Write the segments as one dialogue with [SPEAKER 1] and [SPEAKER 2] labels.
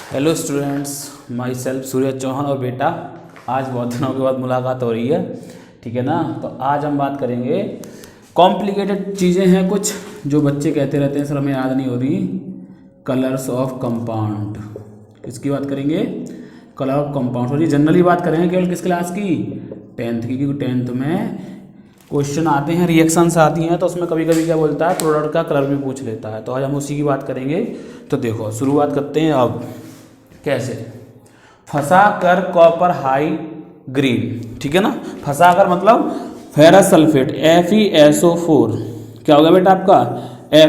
[SPEAKER 1] Hello students, my self सूर्य चौहान और बेटा आज बहुत दिनों के बाद मुलाकात हो रही है, ठीक है ना। तो आज हम बात करेंगे कॉम्प्लिकेटेड चीज़ें हैं कुछ जो बच्चे कहते रहते हैं सर हमें याद नहीं हो रही। कलर्स ऑफ कंपाउंड, किसकी बात करेंगे? Colour of compound. और ये जनरली बात करेंगे केवल किस क्लास की? 10th की, क्योंकि 10th में क्वेश्चन आते हैं, रिएक्शंस आती हैं, तो उसमें कभी कभी क्या बोलता है प्रोडक्ट का कलर भी पूछ लेता है। तो आज हम उसी की बात करेंगे। तो देखो शुरुआत करते हैं। अब कैसे? फंसा कर कॉपर हाई ग्रीन, ठीक है ना। फंसा कर मतलब फेरस सल्फेट FeSO4, क्या होगा बेटा आपका?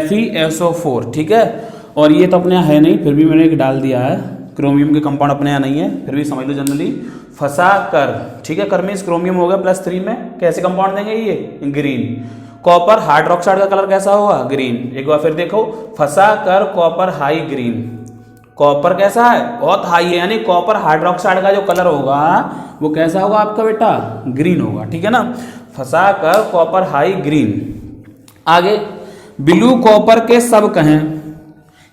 [SPEAKER 1] FeSO4, ठीक है। और ये तो अपने यहाँ है नहीं, फिर भी मैंने एक डाल दिया है। क्रोमियम के कंपाउंड अपने यहाँ नहीं है, फिर भी समझ लो जनरली फंसा कर, ठीक है। कर में क्रोमियम हो गया +3 में, कैसे कंपाउंड देंगे ये? ग्रीन। कॉपर हाइड्रोक्साइड का कलर कैसा होगा? ग्रीन। एक बार फिर देखो, फंसा कर कॉपर हाई ग्रीन। कॉपर कैसा है? बहुत हाई है, यानी कॉपर हाइड्रोक्साइड का जो कलर होगा वो कैसा होगा आपका बेटा? ग्रीन होगा, ठीक है ना। फंसा कर कॉपर हाई ग्रीन। आगे ब्लू कॉपर के सब कहें,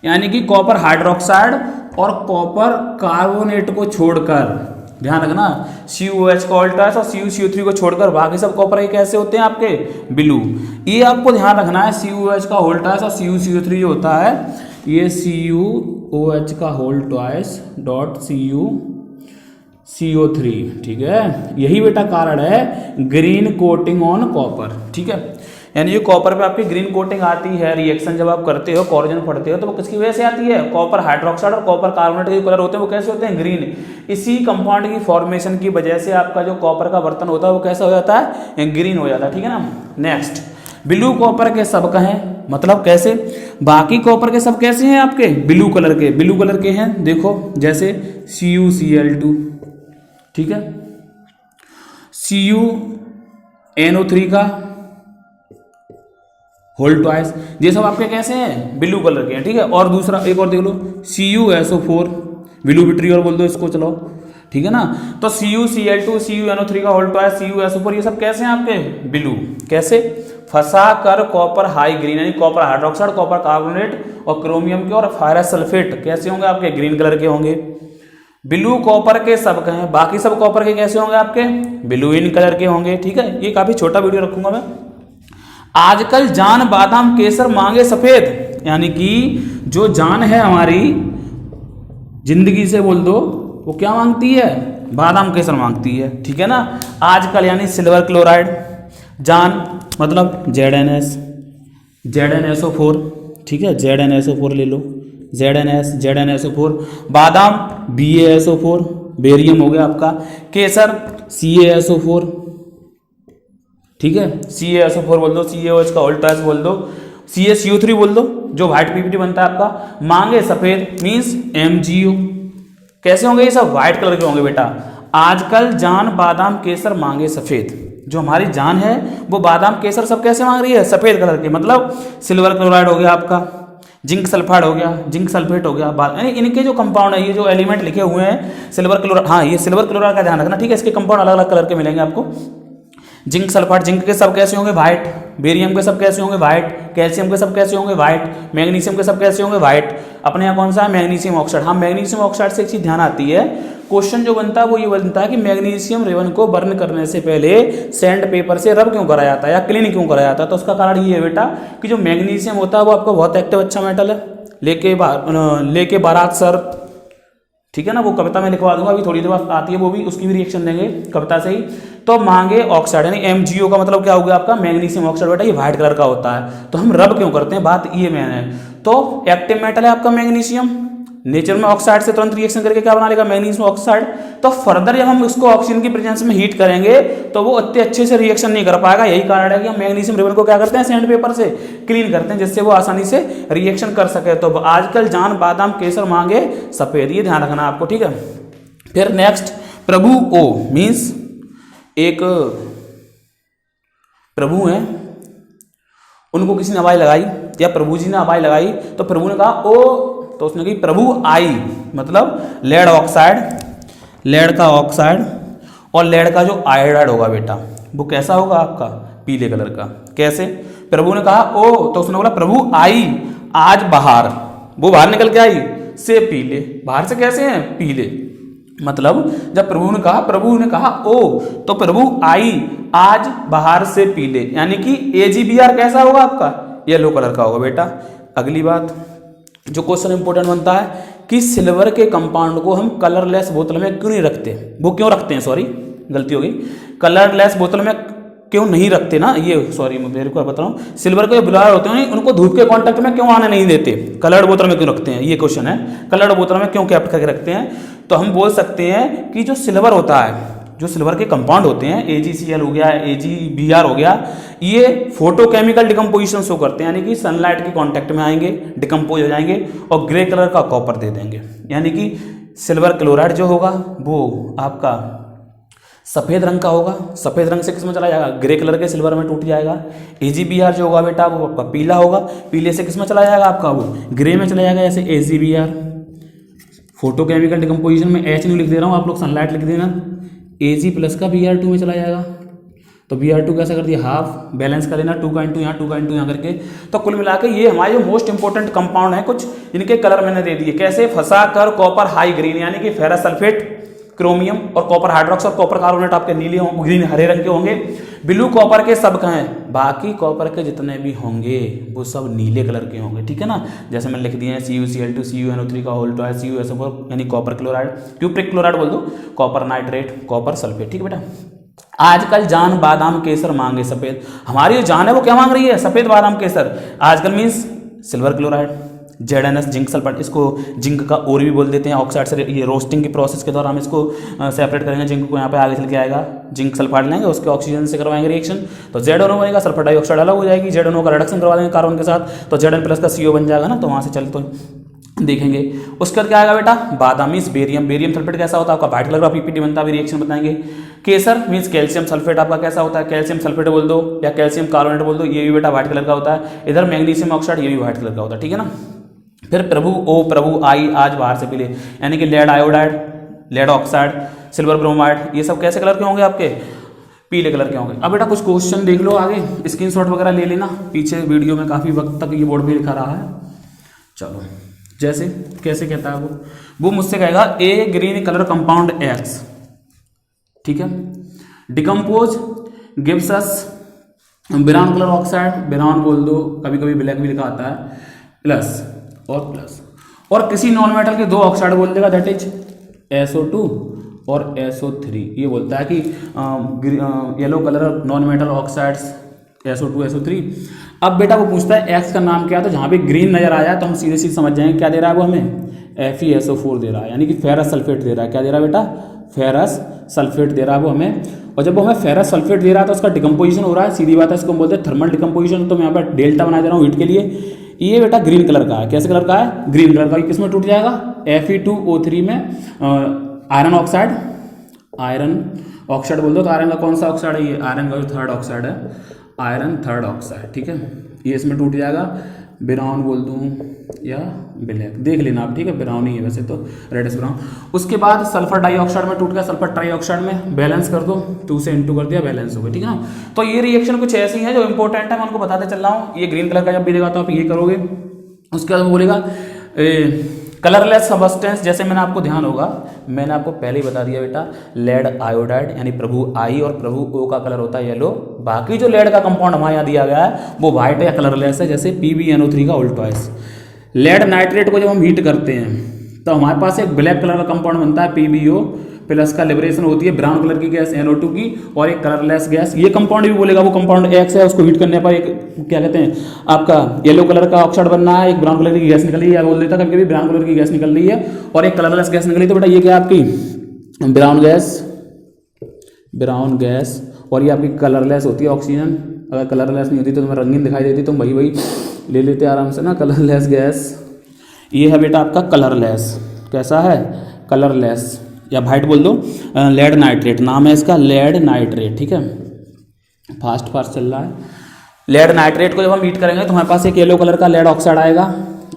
[SPEAKER 1] यानी कि कॉपर हाइड्रोक्साइड और कॉपर कार्बोनेट को छोड़कर, ध्यान रखना, CuOH का ऑल्टर्स और CuCO3 को छोड़कर बाकी सब कॉपर के कैसे होते हैं आपके? ब्लू। ये आपको ध्यान रखना है, CuOH का होल ट्वाइस और CuCO3 जो होता है ये CuOH का होल ट्वाइस डॉट CuCO3, ठीक है। यही बेटा कारण है ग्रीन कोटिंग ऑन कॉपर, ठीक है। यानी ये कॉपर पे आपकी ग्रीन कोटिंग आती है, रिएक्शन जब आप करते हो, कॉरोजन पढ़ते हो, तो वो किसकी वजह से आती है? कॉपर हाइड्रोक्साइड और कॉपर कार्बोनेट के कलर होते हैं वो कैसे होते हैं? ग्रीन। इसी कंपाउंड की फॉर्मेशन की वजह से आपका जो कॉपर का बर्तन होता है वो कैसा हो जाता है? ग्रीन हो जाता है, ठीक है ना। नेक्स्ट, ब्लू कॉपर के सब कहें, मतलब कैसे? बाकी कॉपर के सब कैसे हैं आपके? ब्लू कलर के। ब्लू कलर के हैं देखो, जैसे CuCl2, ठीक है, CuNO3 का होल ट्वाइस, ये सब आपके कैसे हैं? ब्लू कलर के हैं, ठीक है। और दूसरा एक और देख लो, CuSO4, ब्लू विट्रियोल बोल दो इसको, चलो, ठीक है ना। तो CuCl2, CuNO3 का होल ट्वाइस, CuSO4, ये सब कैसे हैं आपके? ब्लू। कैसे? फंसा कर कॉपर हाई ग्रीन, यानी कॉपर हाइड्रोक्साइड, कॉपर कार्बोनेट और क्रोमियम के और फेरस सल्फेट कैसे होंगे आपके? ग्रीन कलर के होंगे। ब्लू कॉपर के सब कहें, बाकी सब कॉपर के कैसे होंगे आपके? ब्लू इन कलर के होंगे, ठीक है। ये काफी छोटा वीडियो रखूंगा मैं। आजकल जान बादाम केसर मांगे सफेद, यानी कि जो जान है हमारी जिंदगी से बोल दो, वो क्या मांगती है? बादाम केसर मांगती है, ठीक है ना। आजकल यानी सिल्वर क्लोराइड, जान मतलब ZnSO4, ठीक है, ZnSO4 ले लो, ZnSO4। बादाम BaSO4, बेरियम हो गया आपका। केसर CaSO4, ठीक है, CaSO4 बोल दो, CaOH का होल ट्वाइस बोल दो, CaCO3 बोल दो, जो व्हाइट PPT बनता है आपका। मांगे सफेद मीन्स MgO। कैसे होंगे ये सब? व्हाइट कलर के होंगे बेटा। आजकल जान बादाम केसर मांगे सफेद, जो हमारी जान है वो बादाम केसर सब कैसे मांग रही है? सफेद कलर के। मतलब सिल्वर क्लोराइड हो गया आपका, जिंक सल्फाइड हो गया, जिंक सल्फेट हो गया, यानी इनके जो कंपाउंड है, ये जो एलिमेंट लिखे हुए हैं सिल्वर क्लोराइड, हाँ ये सिल्वर क्लोराइड का ध्यान रखना, ठीक है। इसके कंपाउंड अलग अलग कलर के मिलेंगे आपको। जिंक सल्फाइड, जिंक के सब कैसे होंगे? व्हाइट। बेरियम के सब कैसे होंगे? व्हाइट। कैल्शियम के सब कैसे होंगे? व्हाइट। मैग्नीशियम के सब कैसे होंगे? व्हाइट। अपने यहाँ कौन सा है? Magnesium oxide. हाँ, मैग्नीशियम ऑक्साइड से एक चीज ध्यान आती है, क्वेश्चन जो बनता है वो ये बनता है कि मैग्नीशियम रेवन को बर्न करने से पहले सैंड पेपर से रब क्यों कराया जाता है या क्लीन क्यों कराया जाता है? तो उसका कारण ये है बेटा कि जो मैग्नीशियम होता है वो आपका बहुत एक्टिव अच्छा मेटल है, लेके बारात सर, ठीक है ना। वो कविता में लिखवा दूंगा, अभी थोड़ी देर बाद आती है वो भी, उसकी भी रिएक्शन देंगे कविता से ही। तो मांगे ऑक्साइड यानी MgO का मतलब क्या हो गया आपका? मैग्नीशियम ऑक्साइड बेटा, ये व्हाइट कलर का होता है। तो हम रब क्यों करते हैं, बात ये मेन है। तो एक्टिव मेटल है आपका मैग्नीशियम, नेचर में ऑक्साइड से तुरंत रिएक्शन करके क्या बना लेगा? Magnesium oxide. तो फर्दर जब हम उसको ऑक्सीजन की प्रेजेंस में हीट करेंगे तो वो इतने अच्छे से रिएक्शन नहीं कर पाएगा। यही कारण है कि हम मैग्नीशियम रिबन को क्या करते हैं? सैंड पेपर से क्लीन करते हैं, जिससे वो आसानी से रिएक्शन कर सके। तो आजकल जान बादाम केसर मांगे सफेद, ये ध्यान रखना आपको, ठीक है। फिर नेक्स्ट, प्रभु ओ मीन्स एक प्रभु है, उनको किसी ने आवाज लगाई या प्रभु जी ने आवाज लगाई, तो प्रभु ने कहा ओ, तो उसने कही प्रभु आई, मतलब लेड ऑक्साइड, लेड का ऑक्साइड और लेड का जो आयोडाइड होगा बेटा वो कैसा होगा आपका? पीले कलर का। कैसे? प्रभु ने कहा ओ, तो उसने बोला प्रभु आई आज बाहर, वो बाहर निकल के आई से पीले, बाहर से कैसे हैं, पीले। मतलब जब प्रभु ने कहा ओ, तो प्रभु आई आज बाहर से पीले, यानी कि AGBR कैसा होगा आपका, येलो कलर का होगा बेटा। अगली बात जो क्वेश्चन इंपॉर्टेंट बनता है कि सिल्वर के कंपाउंड को हम कलरलेस बोतल में क्यों नहीं रखते, वो क्यों रखते हैं, सॉरी गलती हो गई, कलरलेस बोतल में क्यों नहीं रखते ना, ये सॉरी मैं मेरे को बता रहा हूँ, सिल्वर के ब्लॉयर होते हैं उनको धूप के कांटेक्ट में क्यों आने नहीं देते, कलर्ड बोतल में क्यों रखते हैं, ये क्वेश्चन है, कलर्ड बोतल में क्यों कैप्ट करके रखते हैं। तो हम बोल सकते हैं कि जो सिल्वर होता है, जो सिल्वर के कंपाउंड होते हैं, AgCl हो गया, AgBr हो गया, ये फोटोकेमिकल डिकम्पोजिशन शो करते हैं, यानी कि सनलाइट के कांटेक्ट में आएंगे, डिकम्पोज हो जाएंगे और ग्रे कलर का कॉपर दे देंगे, यानी कि सिल्वर क्लोराइड जो होगा वो आपका सफ़ेद रंग का होगा, सफ़ेद रंग से किस में चला जाएगा, ग्रे कलर के सिल्वर में टूट जाएगा। AgBr जो होगा बेटा वो आपका पीला होगा, पीले से किस में चला जाएगा आपका, वो ग्रे में चला जाएगा, जैसे AgBr। फोटोकेमिकल डिकम्पोजिशन में H नहीं लिख दे रहा हूँ, आप लोग सनलाइट लिख देना, Ag प्लस का Br2 में चला जाएगा। तो Br2 कैसा कर दिया, हाफ, बैलेंस कर लेना, 2 का इंटू यहाँ, 2 का इंटू यहाँ करके। तो कुल मिला के ये हमारे मोस्ट इंपॉर्टेंट कंपाउंड है, कुछ इनके कलर मैंने दे दिए, कैसे, फंसा कर कॉपर हाई ग्रीन, यानी कि फेरस सल्फेट, क्रोमियम और कॉपर हाइड्रोक्साइड, कॉपर कार्बोनेट आपके नीले ग्रीन हरे रंग के होंगे। ब्लू कॉपर के सब कहाँ हैं, बाकी कॉपर के जितने भी होंगे वो सब नीले कलर के होंगे, ठीक है ना। जैसे मैंने लिख दिए हैं CuCl2 CuNO3 का होल टॉय, CuSO4 यानी कॉपर क्लोराइड, क्यूप्रिक क्लोराइड बोल दो, कॉपर नाइट्रेट, कॉपर सल्फेट, ठीक है बेटा। आजकल जान बादाम केसर मांगे सफेद, हमारी जो जान है वो क्या मांग रही है, सफेद बादाम केसर। आजकल means silver chloride, ZnS zinc sulphate, इसको जिंक का और भी बोल देते हैं, ऑक्साइड से ये रोस्टिंग की प्रोसेस के दौरान हम इसको सेपरेट करेंगे, जिंक को यहाँ पे आगे चल के आएगा, जिंक सल्फाइड लेंगे, उसके ऑक्सीजन से करवाएंगे रिएक्शन, तो ZnO बनेगा, सल्फर डाइऑक्साइड अलग हो जाएगी, ZnO का रिडक्शन करवा देंगे कार्बन के साथ, तो Zn प्लस का CO बन जाएगा ना। तो वहाँ से चल तो देखेंगे। उसके बाद क्या आएगा बेटा, बादाम मीन्स बेरियम, बेरियम सल्फेट कैसा होता है आपका, व्हाइट कलर का PPT बनता है, रिएक्शन बताएंगे। केसर मीन्स कैल्शियम सल्फेट आपका कैसा होता है, कैल्शियम सल्फेट बोल दो या कैल्शियम कार्बोनेट बोल दो, ये भी बेटा व्हाइट कलर का होता है। इधर मैग्नीशियम ऑक्साइड, ये भी व्हाइट कलर का होता है, ठीक है ना। फिर प्रभु आई आज बाहर से पीले, यानी कि lead iodide, lead oxide, silver bromide, ये सब कैसे कलर के होंगे आपके, पीले कलर के होंगे। अब बेटा कुछ क्वेश्चन देख लो आगे, स्क्रीनशॉट वगैरह ले लेना, पीछे वीडियो में काफ़ी वक्त तक ये बोर्ड पे लिखा रहा है। चलो जैसे कैसे कहता है वो मुझसे कहेगा ए ग्रीन कलर कंपाउंड X, ठीक है, decompose gives us brown colour oxide, brown बोल दो, कभी कभी ब्लैक भी लिखा आता है, प्लस और किसी नॉन मेटल के दो ऑक्साइड बोल देगा, दैट इज SO2 और SO3। ये बोलता है कि yellow colour non metal oxides SO2 SO3। अब बेटा वो पूछता है X का नाम क्या है, तो जहाँ पे ग्रीन नजर आया तो हम सीधे सीधे समझ जाएंगे क्या दे रहा है वो हमें, FeSO4 दे रहा है, यानी कि फेरस सल्फेट दे रहा है। क्या दे रहा है बेटा, फेरस सल्फेट दे रहा है वो हमें। और जब वो हमें फेरस सल्फेट दे रहा है तो उसका डिकम्पोजिशन हो रहा है, सीधी बात है, इसको हम बोलते हैं थर्मल डिकम्पोजिशन। तो मैं यहाँ पर डेल्टा बना दे रहा हूँ हीट के लिए। ये बेटा ग्रीन कलर का है, कैसे कलर का है, ग्रीन कलर का। किस में टूट जाएगा, Fe2O3 में आयरन ऑक्साइड, आयरन ऑक्साइड बोल दो। तो आयरन का कौन सा ऑक्साइड है, ये आयरन का जो थर्ड ऑक्साइड है, आयरन थर्ड ऑक्साइड, ठीक है। ये इसमें टूट जाएगा, ब्राउन बोल दूँ या ब्लैक, देख लेना आप, ठीक है, ब्राउन ही है वैसे तो, रेडिश ब्राउन। उसके बाद सल्फर डाइऑक्साइड में टूट गया, सल्फर ट्राइऑक्साइड में बैलेंस कर दो, 2 से इंटू कर दिया, बैलेंस हो गया, ठीक है ना। तो ये रिएक्शन कुछ ऐसी है जो इंपॉर्टेंट है, मैं उनको बताते चल रहा हूँ। ये ग्रीन कलर का जब भी देगा तो आप ये करोगे। उसके बाद बोलेगा कलरलेस सब्सटेंस, जैसे मैंने आपको ध्यान होगा, मैंने आपको पहले ही बता दिया बेटा, लेड आयोडाइड यानी प्रभु आई और प्रभु ओ का कलर होता है येलो। बाकी जो लेड का कंपाउंड हमारे यहाँ दिया गया है वो व्हाइट या कलरलेस है, जैसे PbNO3 का उल्टॉइस। लेड नाइट्रेट को जब हम हीट करते हैं तो हमारे पास एक ब्लैक कलर का कंपाउंड बनता है PbO प्लस का लिबरेशन होती है ब्राउन कलर की गैस NO2 की, और एक कलरलेस गैस। ये कंपाउंड भी बोलेगा वो कंपाउंड X है, उसको हीट करने पर एक क्या कहते हैं आपका येलो कलर का ऑक्साइड बनना है, एक ब्राउन कलर की गैस निकल रही है, बोल देता कभी कभी ब्राउन कलर की गैस निकल रही है और एक कलरलेस गैस निकली। तो बेटा ये क्या आपकी ब्राउन गैस, और ये आपकी कलरलेस होती है ऑक्सीजन। अगर कलरलेस नहीं होती तो तुम्हें रंगीन दिखाई देती, तुम वही ले लेते आराम से ना, कलरलेस गैस। ये है बेटा आपका कलरलेस, कैसा है, कलरलेस या वाइट बोल दो, लेड नाइट्रेट नाम है इसका, लेड नाइट्रेट, ठीक है, फास्ट चल रहा है। लेड नाइट्रेट को जब हम हीट करेंगे तो हमारे पास एक येलो कलर का लेड ऑक्साइड आएगा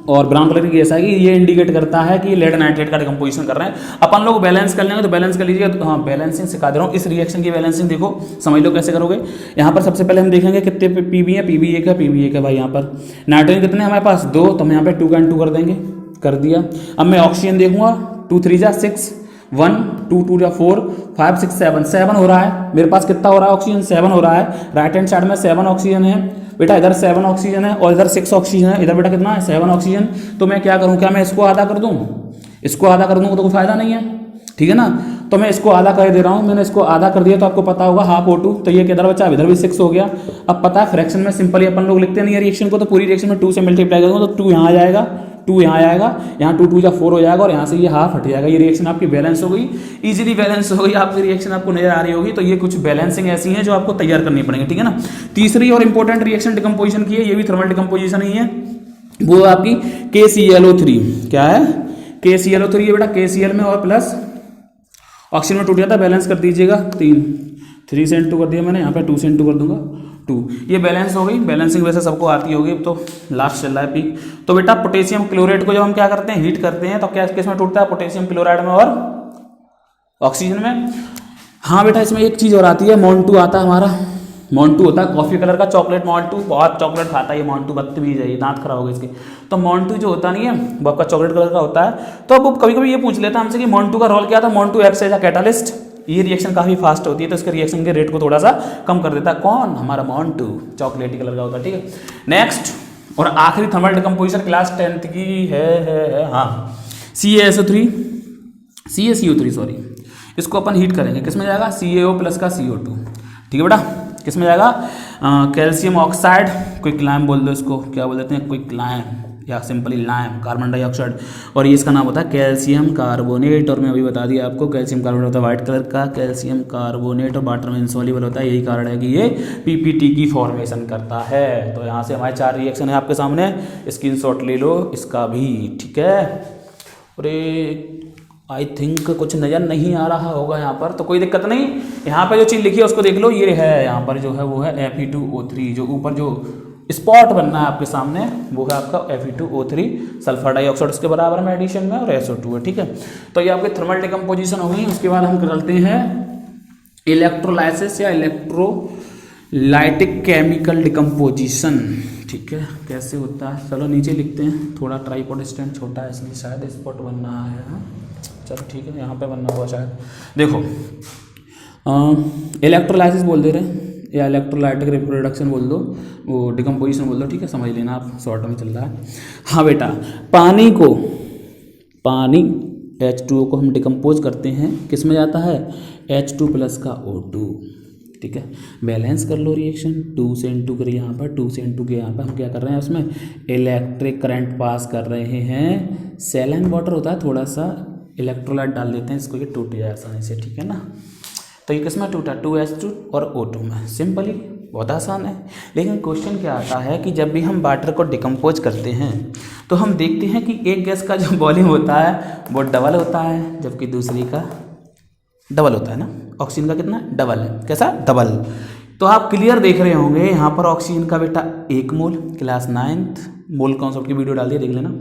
[SPEAKER 1] और ब्राउन कलर की गैस आएगी। ये इंडिकेट करता है कि लेड नाइट्रेट का डिकम्पोजिशन कर रहे हैं। अपन लोग बैलेंस कर लेंगे, तो बैलेंस कर लीजिएगा। तो हाँ, बैलेंसिंग सिखा दे रहा हूँ, इस रिएक्शन की बैलेंसिंग देखो, समझ लो कैसे करोगे। यहाँ पर सबसे पहले हम देखेंगे कितने PB है, PB1 है, PB1 है भाई। यहाँ पर नाइट्रोजन कितने हमारे पास 2, तो हम यहाँ पे 2 का 2 कर देंगे, कर दिया। अब मैं ऑक्सीजन देखूंगा, 2 3 जा 6, 1 2 2 जा 4 5 6 7, 7 हो रहा है मेरे पास। कितना हो रहा है ऑक्सीजन? 7 हो रहा है। राइट हैंड साइड में 7 ऑक्सीजन है बेटा, इधर 7 ऑक्सीजन है और इधर 6 ऑक्सीजन है। इधर बेटा कितना है? 7 ऑक्सीजन। तो मैं क्या करूँ, क्या मैं इसको आधा कर दूँ? इसको आधा कर दूँगा तो कोई फायदा नहीं है, ठीक है ना। तो मैं इसको आधा कर दे रहा हूँ, मैंने इसको आधा कर दिया तो आपको पता होगा हाफ O2, तो ये किधर बचा? इधर भी 6 हो गया। अब पता है फ्रैक्शन में सिंपली अपन लोग लिखते नहीं है रिएक्शन को, तो पूरी रिएक्शन में 2 से मल्टीप्लाई करूँगा तो 2 यहाँ आ जाएगा, 2 यहाँ आएगा, यहाँ 2 2 जा 4 हो जाएगा और यहाँ से ये हाफ हट जाएगा। ये रिएक्शन आपकी बैलेंस हो गई, इजीली बैलेंस हो गई आपकी रिएक्शन, आपको नजर आ रही होगी। तो ये कुछ बैलेंसिंग ऐसी है जो आपको तैयार करनी पड़ेगी, ठीक है ना। तीसरी और इंपॉर्टेंट रिएक्शन डिकम्पोजिशन की है, ये भी थर्मल डिकम्पोजिशन ही है, वो आपकी KClO3। क्या है? KClO3 है बेटा। KCl में और प्लस ऑक्सीजन में टूट जाता है, बैलेंस कर दीजिएगा। 3 से 2 कर दिया मैंने, यहाँ पे 2 से 2 कर दूंगा 2। ये बैलेंस हो गई। बैलेंसिंग वैसे सबको आती होगी, तो लास्ट चल रहा है पीक। तो बेटा पोटेशियम क्लोराइड को जब हम क्या करते हैं, हीट करते हैं, तो क्या किस में टूटता है? पोटेशियम क्लोराइड में और ऑक्सीजन में। हाँ बेटा, इसमें एक चीज़ और आती है, मोन्टू आता है हमारा। मोन्टू होता है कॉफी कलर का चॉकलेट मोन्टू, बहुत चॉकलेट खाता है ये मोन्टू, बदतमीज है ये, दांत खराब हो गए इसके। तो मोन्टू जो होता नहीं है वो आपका चॉकलेट कलर का होता है। तो अब वो कभी कभी ये पूछ लेता है हमसे कि मोन्टू का रोल क्या था। मोन्टू एक्ट एज अ कैटालिस्ट, ये रिएक्शन काफ़ी फास्ट होती है तो इसके रिएक्शन के रेट को थोड़ा सा कम कर देता है। कौन? हमारा मोन्टू, चॉकलेटी कलर का होता है, ठीक है। नेक्स्ट और आखिरी थर्मल डिकम्पोजिशन क्लास 10th की है हाँ, CaCO3 सॉरी, इसको अपन हीट करेंगे। किसमें जाएगा? CaO प्लस का CO2, ठीक है बेटा। किसमें जाएगा? कैल्शियम ऑक्साइड, क्विक लाइम बोल दो इसको, क्या बोल देते हैं? क्विक लाइम या सिंपली लाइम, कार्बन डाइऑक्साइड। और ये इसका नाम होता है कैल्शियम कार्बोनेट। और मैं अभी बता दिया आपको, कैल्शियम कार्बोनेट होता है व्हाइट कलर का, कैल्शियम कार्बोनेट और वाटर में इंसॉल्युबल होता है। यही कारण है कि ये PPT की फॉर्मेशन करता है। तो यहाँ से हमारे 4 रिएक्शन है आपके सामने, स्क्रीनशॉट ले लो इसका भी, ठीक है। अरे आई थिंक कुछ नज़र नहीं आ रहा होगा यहाँ पर, तो कोई दिक्कत नहीं। यहाँ पे जो चीज़ लिखी है उसको देख लो, ये है यहाँ पर जो है वो है Fe2O3। जो ऊपर जो स्पॉट बनना है आपके सामने वो है आपका Fe2O3, सल्फर डाइऑक्साइड उसके बराबर में एडिशन में, और SO2 है, ठीक है। तो ये आपके थर्मल डिकम्पोजिशन हो गई। उसके बाद हम करते हैं इलेक्ट्रोलाइसिस या इलेक्ट्रोलाइटिक केमिकल डिकम्पोजिशन, ठीक है। कैसे होता है चलो नीचे लिखते हैं, थोड़ा ट्राइपॉड स्टैंड छोटा है इसलिए शायद स्पॉट बनना है। चलो ठीक है, यहाँ पे बनना हुआ शायद। देखो इलेक्ट्रोलाइसिस बोल दे रहे हैं या इलेक्ट्रोलाइटिक रिप्रोडक्शन बोल दो, वो डिकम्पोजिशन बोल दो, ठीक है, समझ लेना आप, शॉर्ट में चल रहा है। हाँ बेटा, पानी H2O को हम डिकम्पोज करते हैं, किस में जाता है? H2 प्लस का O2, ठीक है। बैलेंस कर लो रिएक्शन, 2 से इंटू करिए यहाँ पर, 2 से इंटू के यहाँ पर हम क्या कर रहे हैं, उसमें इलेक्ट्रिक करंट पास कर रहे हैं। सैलाइन वाटर होता है, थोड़ा सा इलेक्ट्रोलाइट डाल देते हैं इसको, ये टूट जाए आसानी से, ठीक है ना। तो ये किसमें टूटा? 2H2 और O2 में। सिंपली बहुत आसान है। लेकिन क्वेश्चन क्या आता है कि जब भी हम वाटर को डिकम्पोज करते हैं तो हम देखते हैं कि एक गैस का जो वॉल्यूम होता है वो डबल होता है, जबकि दूसरी का डबल होता है ना। ऑक्सीजन का कितना? डबल है। कैसा? डबल। तो आप क्लियर देख रहे होंगे यहाँ पर ऑक्सीजन का बेटा 1 मोल, क्लास 9th मोल कॉन्सेप्ट की वीडियो डाल दिए, देख लेना।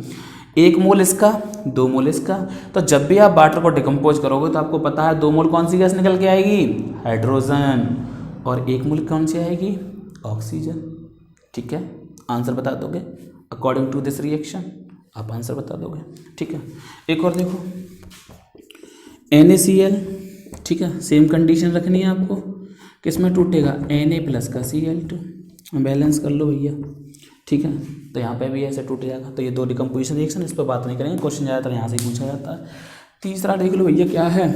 [SPEAKER 1] 1 मोल इसका, 2 मोल इसका। तो जब भी आप वाटर को डिकम्पोज करोगे तो आपको पता है 2 मोल कौन सी गैस निकल के आएगी? हाइड्रोजन। और 1 मोल कौन सी आएगी? ऑक्सीजन, ठीक है। आंसर बता दोगे अकॉर्डिंग टू दिस रिएक्शन, आप आंसर बता दोगे, ठीक है। एक और देखो NaCl, ठीक है, सेम कंडीशन रखनी है आपको। किस में टूटेगा? Na प्लस का Cl2, बैलेंस कर लो भैया, ठीक है। तो यहाँ पे भी ऐसे टूट जाएगा। तो ये 2 डिकम्पोजिशन रिएक्शन, इस पर बात नहीं करेंगे, क्वेश्चन ज़्यादातर यहाँ से ही पूछा जाता है। तीसरा देख लो भैया क्या है,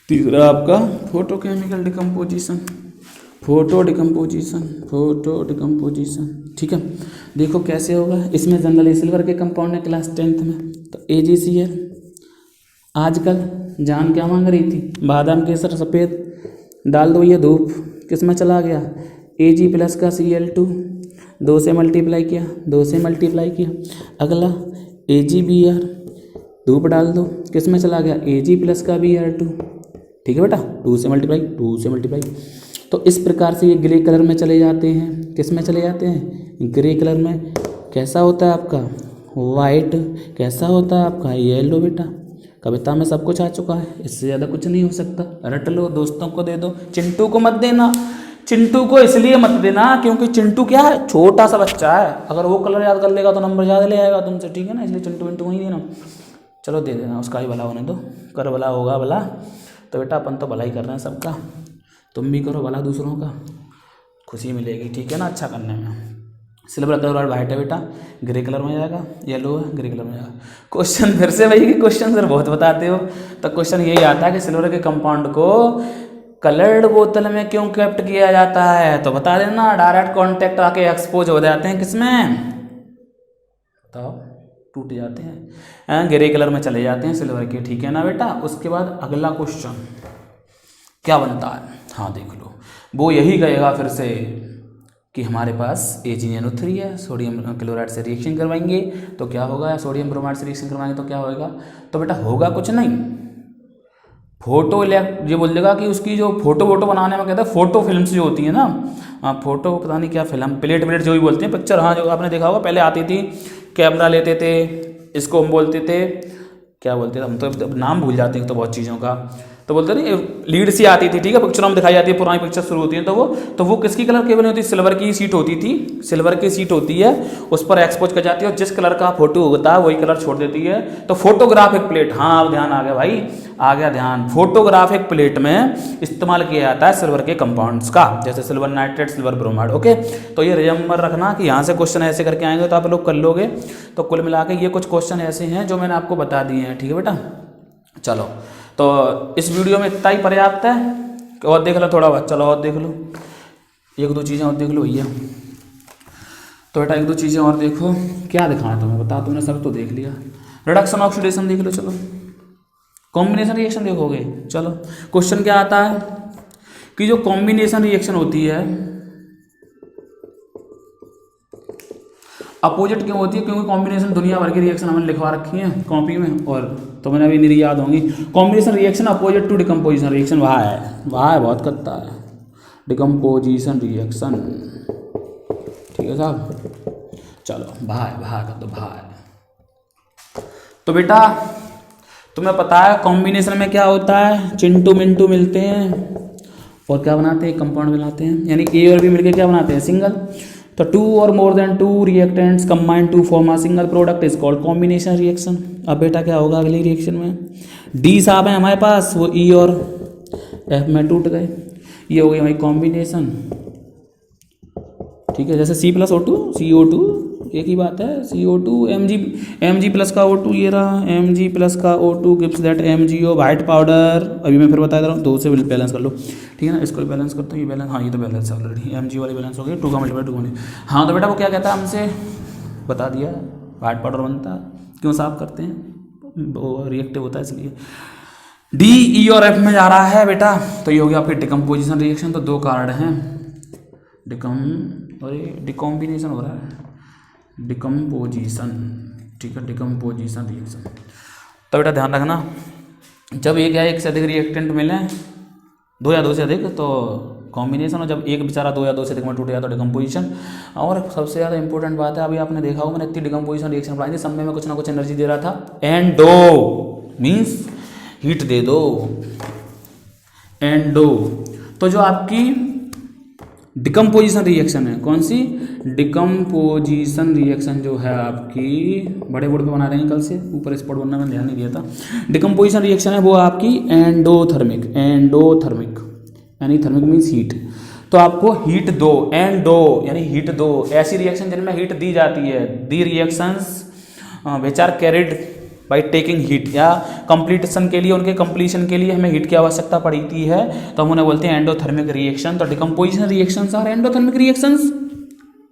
[SPEAKER 1] तीसरा आपका फोटोकेमिकल डिकम्पोजिशन, फोटो डिकम्पोजिशन, ठीक है। देखो कैसे होगा, इसमें जनरल सिल्वर के कंपाउंड है क्लास 10th में। तो AgCl, आजकल जान क्या मांग रही थी? बादाम केसर सफ़ेद डाल दो, ये धूप किस में चला गया? Ag प्लस का Cl2, 2 से मल्टीप्लाई किया, 2 से मल्टीप्लाई किया। अगला AgBr, धूप डाल दो, किस में चला गया? Ag प्लस का Br2, ठीक है बेटा, 2 से मल्टीप्लाई। तो इस प्रकार से ये ग्रे कलर में चले जाते हैं। किस में चले जाते हैं? ग्रे कलर में। कैसा होता है आपका? वाइट। कैसा होता है आपका? येलो। बेटा कविता में सब कुछ आ चुका है, इससे ज़्यादा कुछ नहीं हो सकता। रट लो, दोस्तों को दे दो, चिंटू को मत देना, चिंटू को इसलिए मत देना क्योंकि चिंटू क्या है, छोटा सा बच्चा है, अगर वो कलर याद कर लेगा तो नंबर ज़्यादा ले आएगा तुमसे, ठीक है ना, इसलिए चिंटू विंटू नहीं देना। चलो दे देना, उसका ही भला होने दो, कर भला होगा भला। तो बेटा अपन तो भला ही कर रहे हैं सबका, तुम भी करो भला दूसरों का, खुशी मिलेगी, ठीक है ना, अच्छा करने में। सिल्वर कलर और वाइट है बेटा, ग्रे कलर में जाएगा, येलो है ग्रे कलर में जाएगा। क्वेश्चन फिर से वही, क्वेश्चन सर बहुत बताते हो, तो क्वेश्चन यही आता है कि सिल्वर के कंपाउंड को कलर्ड बोतल में क्यों केप्ट किया जाता है, तो बता देना, डायरेक्ट कांटेक्ट आके एक्सपोज हो जाते हैं किसमें, बताओ, टूट जाते हैं, ग्रे कलर में चले जाते हैं सिल्वर के, ठीक है ना बेटा। उसके बाद अगला क्वेश्चन क्या बनता है, हाँ देख लो, वो यही कहेगा फिर से कि हमारे पास AgNO3 है, सोडियम क्लोराइड से रिएक्शन करवाएंगे तो क्या होगा, या सोडियम ब्रोमाइड से रिएक्शन करवाएंगे तो क्या होगा, तो बेटा होगा कुछ नहीं, फोटो इलेक्ट ये बोल देगा कि उसकी जो फोटो बनाने में कहता है फोटो फिल्म्स जो होती है ना, फोटो पता नहीं क्या फिल्म, प्लेट जो भी बोलते हैं पिक्चर, हाँ जो आपने देखा होगा पहले आती थी, कैमरा लेते थे, इसको हम बोलते थे क्या बोलते थे, हम तो नाम भूल जाते हैं तो बहुत चीज़ों का, तो बोलते नहीं लीड सी आती थी, ठीक है, पिक्चरों में दिखाई जाती है, पुरानी पिक्चर शुरू होती है, तो वो किसकी कलर केबल होती है, सिल्वर की सीट होती थी, सिल्वर की सीट होती है, उस पर एक्सपोज कर जाती है और जिस कलर का फोटो होता है वही कलर छोड़ देती है। तो फोटोग्राफिक प्लेट, हाँ अब ध्यान आ गया भाई, आ गया ध्यान, फोटोग्राफिक प्लेट में इस्तेमाल किया जाता है सिल्वर के कंपाउंड्स का, जैसे silver nitrate, silver bromide, okay. तो ये रिमेंबर रखना कि यहाँ से क्वेश्चन ऐसे करके आएंगे तो आप लोग कर लोगे। तो कुल मिला के ये कुछ क्वेश्चन ऐसे हैं जो मैंने आपको बता दिए हैं, ठीक है बेटा। चलो तो इस वीडियो में इतना ही पर्याप्त है, और देख लो थोड़ा बहुत, चलो और देख लो, एक दो चीज़ें और देख लो भैया। तो बेटा एक दो चीज़ें और देखो, क्या दिखाएं तुम्हें, बता, तुमने सब तो देख लिया, रिडक्शन ऑक्सीडेशन देख लो, चलो कॉम्बिनेशन रिएक्शन देखोगे। चलो क्वेश्चन क्या आता है कि जो कॉम्बिनेशन रिएक्शन होती है अपोजिट क्यों होती है, क्योंकि कॉम्बिनेशन दुनिया भर की रिएक्शन हमने लिखवा रखी है कॉपी में, और तो मैंने अभी नहीं याद होंगी। Combination reaction opposite to decomposition reaction, वहाँ है बहुत करता है डिकम्पोजिशन रिएक्शन, ठीक है साहब। चलो भाई कर दो भाई। तो बेटा तुम्हें पता है कॉम्बिनेशन में क्या होता है, चिंटू मिंटू मिलते हैं और क्या बनाते हैं, कंपाउंड बनाते हैं, यानी ए और बी मिलकर क्या बनाते हैं, सिंगल। तो टू और more than two reactants combine to form a single product is called combination reaction. अब बेटा क्या होगा अगली रिएक्शन में, डी साहब है हमारे पास, वो ई और एफ में टूट गए, ये हो गई हमारी कॉम्बिनेशन, ठीक है। जैसे C+O2 CO2 एक ही बात है, CO2 Mg प्लस का O2, ये रहा Mg प्लस का O2 gives that MgO white powder. अभी मैं फिर बता दे रहा हूँ, दो से बैलेंस कर लो, ठीक है ना, इसको बैलेंस करता हूँ, ये बैलेंस, हाँ ये तो बैलेंस है ऑलरेडी, Mg वाली बैलेंस हो गई, 2 का मल्टीप्लाई 2 हाँ। तो बेटा वो क्या कहता है, हमसे बता दिया व्हाइट पाउडर बनता है, क्यों साफ करते हैं, वो रिएक्टिव होता है इसलिए। डी ई और एफ में जा रहा है बेटा, तो ये हो गया आपकी डिकम्पोजिशन रिएक्शन। तो दो कार्ड हैं, डिकॉम्बिनेशन हो रहा है, डिकम्पोजिशन, ठीक है, डिकम्पोजिशन रिएक्शन। तो बेटा ध्यान रखना, जब एक या एक से अधिक रिएक्टेंट मिले, दो या दो से अधिक, तो कॉम्बिनेशन, और जब एक बेचारा दो या दो से अधिक में टूट गया तो डिकम्पोजिशन। और सबसे ज़्यादा इंपॉर्टेंट बात है, अभी आपने देखा होगा मैंने इतनी डिकम्पोजिशन रिएक्शन पढ़ाई थी, सब में कुछ ना कुछ एनर्जी दे रहा था, एंडो मीन्स हीट दे दो, एंडो। तो जो आपकी डिकम्पोजिशन रिएक्शन है, कौन सी, डिकम्पोजिशन रिएक्शन जो है आपकी, बड़े बोर्ड पे बना रहे हैं कल से, ऊपर स्पॉट बनना मैंने ध्यान नहीं दिया था। डिकम्पोजिशन रिएक्शन है वो आपकी एंडोथर्मिक, यानी थर्मिक मीन्स हीट। तो आपको हीट दो, एंडो यानी हीट दो, ऐसी रिएक्शन जिनमें हीट दी जाती है, the reactions which are carried by taking heat, या कंप्लीटेशन के लिए, उनके कंप्लीशन के लिए हमें हीट की आवश्यकता पड़ती है, तो हम उन्हें बोलते हैं एंडोथर्मिक रिएक्शन। तो decomposition reactions are endothermic reactions.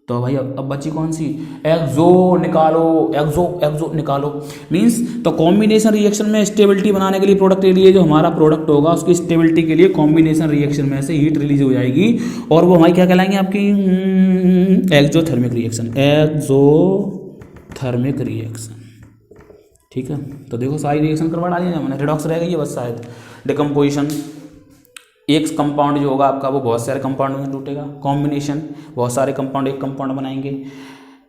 [SPEAKER 1] तो भाई अब बची कौन सी, एक्सो निकालो मीन्स। तो कॉम्बिनेशन रिएक्शन में स्टेबिलिटी बनाने के लिए प्रोडक्ट के लिए जो हमारा प्रोडक्ट होगा उसकी स्टेबिलिटी के लिए कॉम्बिनेशन रिएक्शन में से हीट रिलीज हो जाएगी, और वो हमारी क्या कहलाएंगे आपकी एक्सोथर्मिक रिएक्शन, ठीक है। तो देखो सारी रिएक्शन करवा डाली है मैंने, रिडॉक्स रह गई है बस शायद। डिकम्पोजिशन, एक कंपाउंड जो होगा आपका वो बहुत सारे कंपाउंड में टूटेगा, कॉम्बिनेशन बहुत सारे कंपाउंड एक कंपाउंड बनाएंगे,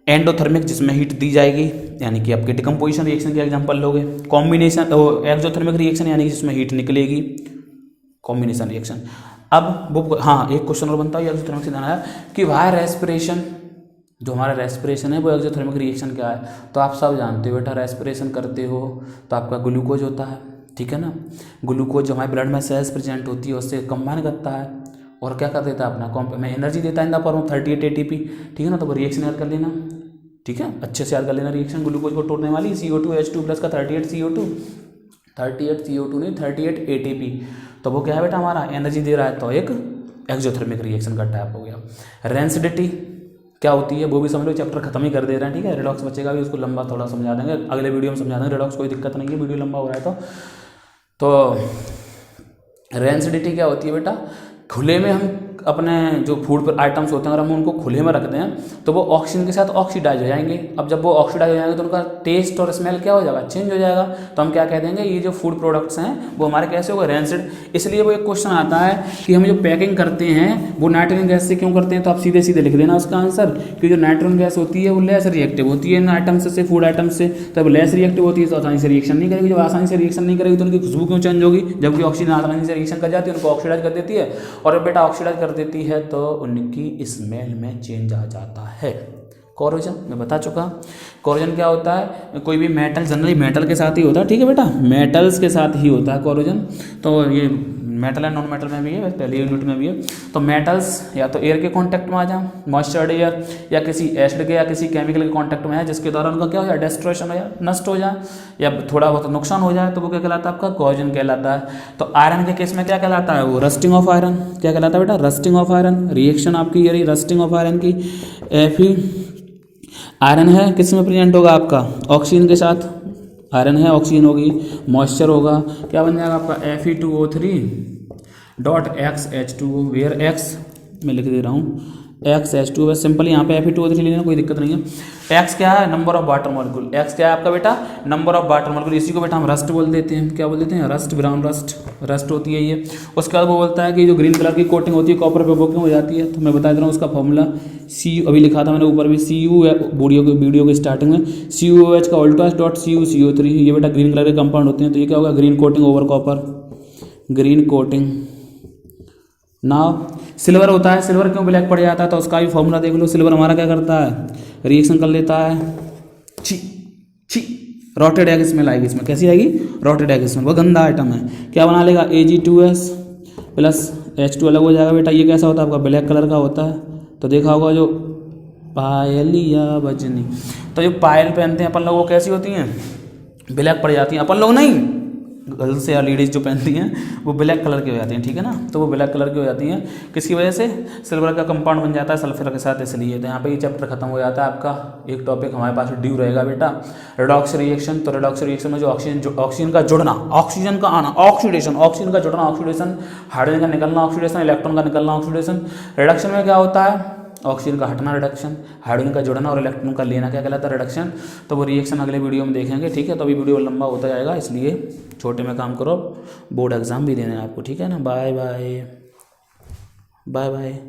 [SPEAKER 1] एंडोथर्मिक जिसमें हीट दी जाएगी, यानी कि आपके डिकम्पोजिशन रिएक्शन के एग्जांपल लोगे, कॉम्बिनेशन एक्सोथर्मिक रिएक्शन यानी जिसमें हीट निकलेगी, कॉम्बिनेशन रिएक्शन। अब वो हाँ एक क्वेश्चन और बनता है एक्सोथर्मिक से ध्यान आया कि वाई रेस्पिरेशन, जो हमारा रेस्पिरेशन है वो एक्सोथर्मिक रिएक्शन क्या है। तो आप सब जानते हो बेटा, रेस्पिरेशन करते हो तो आपका ग्लूकोज होता है, ठीक है ना। ग्लूकोज जो हमारे ब्लड में सेल्स प्रेजेंट होती है उससे कंबाइन करता है और क्या कर देता है अपना में एनर्जी देता है in the form of 38 ATP, ठीक है ना। तो वो रिएक्शन याद कर लेना, ठीक है, अच्छे से याद कर लेना रिएक्शन ग्लूकोज को तोड़ने वाली CO2H2 प्लस का 38 CO2 नहीं 38 ATP। तो वो क्या है बेटा हमारा एनर्जी दे रहा है, तो एक एक्सोथर्मिक रिएक्शन का टाइप हो गया। रेंसिडिटी क्या होती है वो भी समझ लो, चैप्टर खत्म ही कर दे रहे हैं, ठीक है। रिडॉक्स बचेगा भी, उसको लंबा थोड़ा समझा देंगे, अगले वीडियो में समझा देंगे रिडॉक्स, कोई दिक्कत नहीं है, वीडियो लंबा हो रहा है तो रेंसिडिटी क्या होती है बेटा, खुले में हम अपने जो फूड पर आइटम्स होते हैं अगर हम उनको खुले में रखते हैं तो वो ऑक्सीजन के साथ ऑक्सीडाइज हो जाएंगे। अब जब वो ऑक्सीडाइज हो जाएंगे तो उनका टेस्ट और स्मेल क्या हो जाएगा, चेंज हो जाएगा। तो हम क्या कह देंगे, ये जो फूड प्रोडक्ट्स हैं वो हमारे कैसे होगा, रेंसिड। इसलिए वो एक क्वेश्चन आता है कि हम जो पैकिंग करते हैं वो नाइट्रोजन गैस से क्यों करते हैं, तो आप सीधे सीधे लिख देना उसका आंसर कि जो नाइट्रोजन गैस होती है वो लेस रिएक्टिव होती है इन आइटम्स से, फूड आइटम्स से। तब लेस रिएक्टिव होती है तो आसानी से रिएक्शन नहीं करेगी, जब आसानी से रिएक्शन नहीं करेगी तो उनकी खुशबू क्यों चेंज होगी, जबकि ऑक्सीजन आसानी से रिएक्शन कर जाती है, उनको ऑक्सीडाइज कर देती है। और बेटा ऑक्सीडाइज कर देती है तो उनकी स्मेल में चेंज आ जाता है। कोरोजन मैं बता चुका, कोरोजन क्या होता है, कोई भी मेटल जनरली मेटल के साथ ही होता है, ठीक है बेटा, मेटल्स के साथ ही होता है कोरोजन। तो ये मेटल एंड नॉन मेटल में भी है, पहली यूनिट में भी है। तो मेटल्स या तो एयर के कांटेक्ट में आ जाए, मॉइस्चर्ड एयर, या किसी एसिड के या किसी केमिकल के कांटेक्ट में है जिसके द्वारा उनका क्या हो जाए, डिस्ट्रॉयशन हो जाए, नष्ट हो जाए या थोड़ा बहुत नुकसान हो जाए, तो वो क्या कहलाता है आपका कोरोजन कहलाता है। तो आयरन के केस में क्या कहलाता है, वो रस्टिंग ऑफ आयरन, क्या कहलाता है बेटा, रस्टिंग ऑफ आयरन। रिएक्शन आपकी ये रही रस्टिंग ऑफ आयरन की। आयरन है किस में प्रेजेंट होगा आपका, ऑक्सीजन के साथ, आयरन है ऑक्सीजन होगी, मॉइस्चर होगा, क्या बन जाएगा आपका Fe2O3.XH2O, वेयर X मैं लिख दे रहा हूँ XH2, बस सिंपल यहाँ पे Fe2O3 लेना, कोई दिक्कत नहीं है। X क्या है, number of water molecule, X क्या है आपका बेटा, नंबर ऑफ वाटर मॉलिक्यूल। इसी को बेटा हम रस्ट बोल देते हैं, क्या बोल देते हैं, रस्ट, ब्राउन रस्ट, रस्ट होती है ये। उसके बाद वो बोलता है कि जो ग्रीन कलर की कोटिंग होती है कॉपर पे वो क्यों हो जाती है, तो मैं बता दे रहा हूँ उसका फॉर्मूला Cu, अभी लिखा था मैंने ऊपर भी, Cu वीडियो की स्टार्टिंग में, CuOH का उल्टा डॉट CuCO3, ये बेटा ग्रीन कलर के कंपाउंड होते हैं। तो ये क्या होगा, green coating over copper, green coating. ना सिल्वर होता है, सिल्वर क्यों ब्लैक पड़ जाता है, तो उसका भी फॉर्मूला देख लो। सिल्वर हमारा क्या करता है, रिएक्शन कर लेता है, छी छी, रॉटेड एग स्मेल आएगी इसमें, कैसी आएगी, रॉटेड एग स्मेल, वो गंदा आइटम है। क्या बना लेगा, Ag2S प्लस H2 अलग हो जाएगा बेटा। ये कैसा होता है आपका, ब्लैक कलर का होता है। तो देखा होगा जो पायल या बजनी, तो जो पायल पहनते हैं अपन लोग वो कैसी होती हैं, ब्लैक पड़ जाती हैं। अपन लोग नहीं, गर्ल्स या लेडीज़ जो पहनती हैं वो ब्लैक कलर की हो जाती हैं, ठीक है ना। तो वो ब्लैक कलर की हो जाती हैं किसकी वजह से, सिल्वर का कंपाउंड बन जाता है सल्फर के साथ, इसलिए। तो यहाँ पे ये चैप्टर खत्म हो जाता है आपका। एक टॉपिक हमारे पास ड्यू रहेगा बेटा, रिडॉक्स रिएक्शन। तो रिडॉक्स रिएक्शन में जो ऑक्सीजन का जुड़ना, ऑक्सीजन का आना, ऑक्सीडेशन, ऑक्सीजन का जुड़ना ऑक्सीडेशन, हाइड्रोजन का निकलना ऑक्सीडेशन, इलेक्ट्रॉन का निकलना ऑक्सीडेशन। रिडक्शन में क्या होता है, ऑक्सीजन का हटना रिडक्शन, हाइड्रोजन का जुड़ना और इलेक्ट्रॉन का लेना क्या कहलाता है, रिडक्शन। तो वो रिएक्शन अगले वीडियो में देखेंगे, ठीक है। तो अभी वीडियो लंबा होता जाएगा, इसलिए छोटे में काम करो, बोर्ड एग्जाम भी देने हैं आपको, ठीक है ना। Bye bye bye bye.